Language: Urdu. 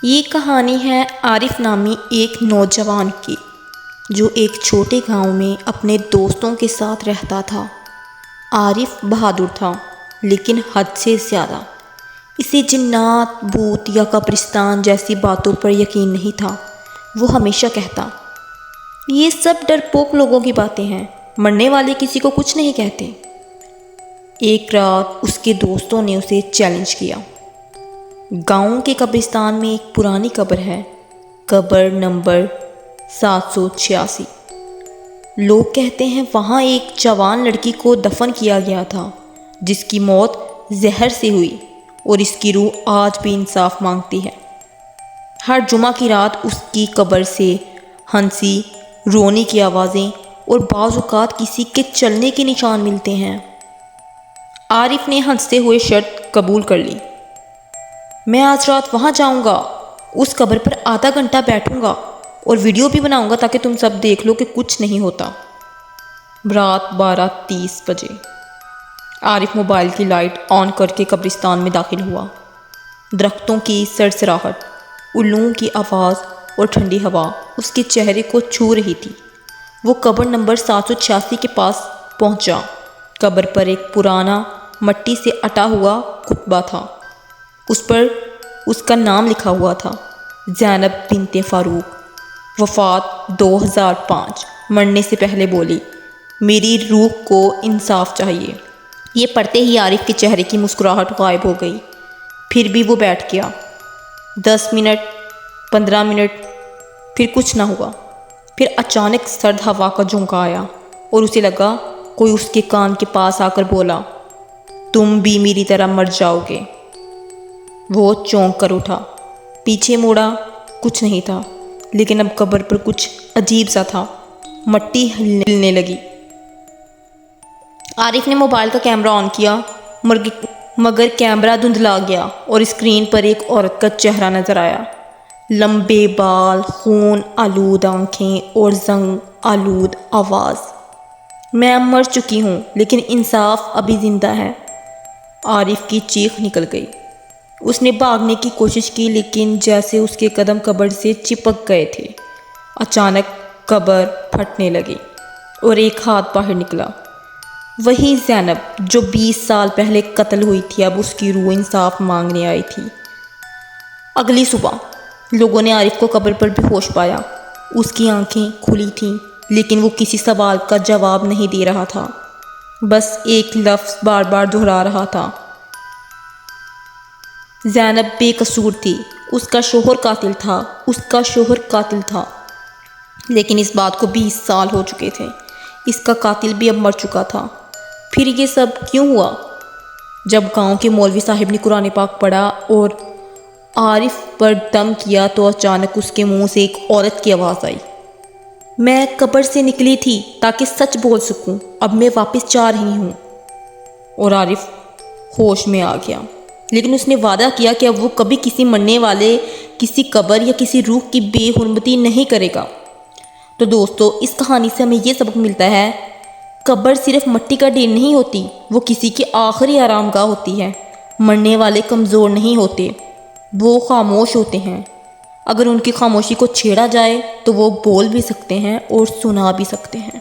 یہ کہانی ہے عارف نامی ایک نوجوان کی، جو ایک چھوٹے گاؤں میں اپنے دوستوں کے ساتھ رہتا تھا۔ عارف بہادر تھا، لیکن حد سے زیادہ۔ اسے جنات، بھوت یا قبرستان جیسی باتوں پر یقین نہیں تھا۔ وہ ہمیشہ کہتا، یہ سب ڈرپوک لوگوں کی باتیں ہیں، مرنے والے کسی کو کچھ نہیں کہتے۔ ایک رات اس کے دوستوں نے اسے چیلنج کیا۔ گاؤں کے قبرستان میں ایک پرانی قبر ہے، قبر نمبر 786۔ لوگ کہتے ہیں وہاں ایک جوان لڑکی کو دفن کیا گیا تھا، جس کی موت زہر سے ہوئی، اور اس کی روح آج بھی انصاف مانگتی ہے۔ ہر جمعہ کی رات اس کی قبر سے ہنسی، رونے کی آوازیں اور بعض اوقات کسی کے چلنے کے نشان ملتے ہیں۔ عارف نے ہنستے ہوئے شرط قبول کر لی، میں آج رات وہاں جاؤں گا، اس قبر پر آدھا گھنٹہ بیٹھوں گا اور ویڈیو بھی بناؤں گا تاکہ تم سب دیکھ لو کہ کچھ نہیں ہوتا۔ رات 12:30 بجے عارف موبائل کی لائٹ آن کر کے قبرستان میں داخل ہوا۔ درختوں کی سرسراہٹ، الوں کی آواز اور ٹھنڈی ہوا اس کے چہرے کو چھو رہی تھی۔ وہ قبر نمبر 786 کے پاس پہنچا۔ قبر پر ایک پرانا مٹی سے اٹا ہوا خطبہ تھا۔ اس پر اس کا نام لکھا ہوا تھا، زینب بنت فاروق، وفات 2005۔ مرنے سے پہلے بولی، میری روح کو انصاف چاہیے۔ یہ پڑھتے ہی عارف کے چہرے کی مسکراہٹ غائب ہو گئی۔ پھر بھی وہ بیٹھ گیا۔ 10 منٹ، 15 منٹ، پھر کچھ نہ ہوا۔ پھر اچانک سرد ہوا کا جھونکا آیا اور اسے لگا کوئی اس کے کان کے پاس آ کر بولا، تم بھی میری طرح مر جاؤ گے۔ وہ چونک کر اٹھا، پیچھے موڑا، کچھ نہیں تھا، لیکن اب قبر پر کچھ عجیب سا تھا۔ مٹی ہلنے لگی۔ عارف نے موبائل کا کیمرہ آن کیا، مگر کیمرہ دھندلا گیا اور اسکرین پر ایک عورت کا چہرہ نظر آیا۔ لمبے بال، خون آلود آنکھیں اور زنگ آلود آواز، میں اب مر چکی ہوں لیکن انصاف ابھی زندہ ہے۔ عارف کی چیخ نکل گئی۔ اس نے بھاگنے کی کوشش کی، لیکن جیسے اس کے قدم قبر سے چپک گئے تھے۔ اچانک قبر پھٹنے لگی اور ایک ہاتھ باہر نکلا۔ وہی زینب جو 20 سال پہلے قتل ہوئی تھی، اب اس کی روح انصاف مانگنے آئی تھی۔ اگلی صبح لوگوں نے عارف کو قبر پر بے ہوش پایا۔ اس کی آنکھیں کھلی تھیں، لیکن وہ کسی سوال کا جواب نہیں دے رہا تھا، بس ایک لفظ بار بار دہرا رہا تھا، زینب بے قصور تھی، اس کا شوہر قاتل تھا، اس کا شوہر قاتل تھا۔ لیکن اس بات کو 20 سال ہو چکے تھے، اس کا قاتل بھی اب مر چکا تھا۔ پھر یہ سب کیوں ہوا؟ جب گاؤں کے مولوی صاحب نے قرآن پاک پڑھا اور عارف پر دم کیا تو اچانک اس کے منہ سے ایک عورت کی آواز آئی، میں قبر سے نکلی تھی تاکہ سچ بول سکوں، اب میں واپس جا رہی ہوں۔ اور عارف ہوش میں آ گیا، لیکن اس نے وعدہ کیا کہ اب وہ کبھی کسی مرنے والے، کسی قبر یا کسی روح کی بے حرمتی نہیں کرے گا۔ تو دوستو، اس کہانی سے ہمیں یہ سبق ملتا ہے، قبر صرف مٹی کا ڈھیر نہیں ہوتی، وہ کسی کی آخری آرام گاہ ہوتی ہے۔ مرنے والے کمزور نہیں ہوتے، وہ خاموش ہوتے ہیں۔ اگر ان کی خاموشی کو چھیڑا جائے تو وہ بول بھی سکتے ہیں اور سنا بھی سکتے ہیں۔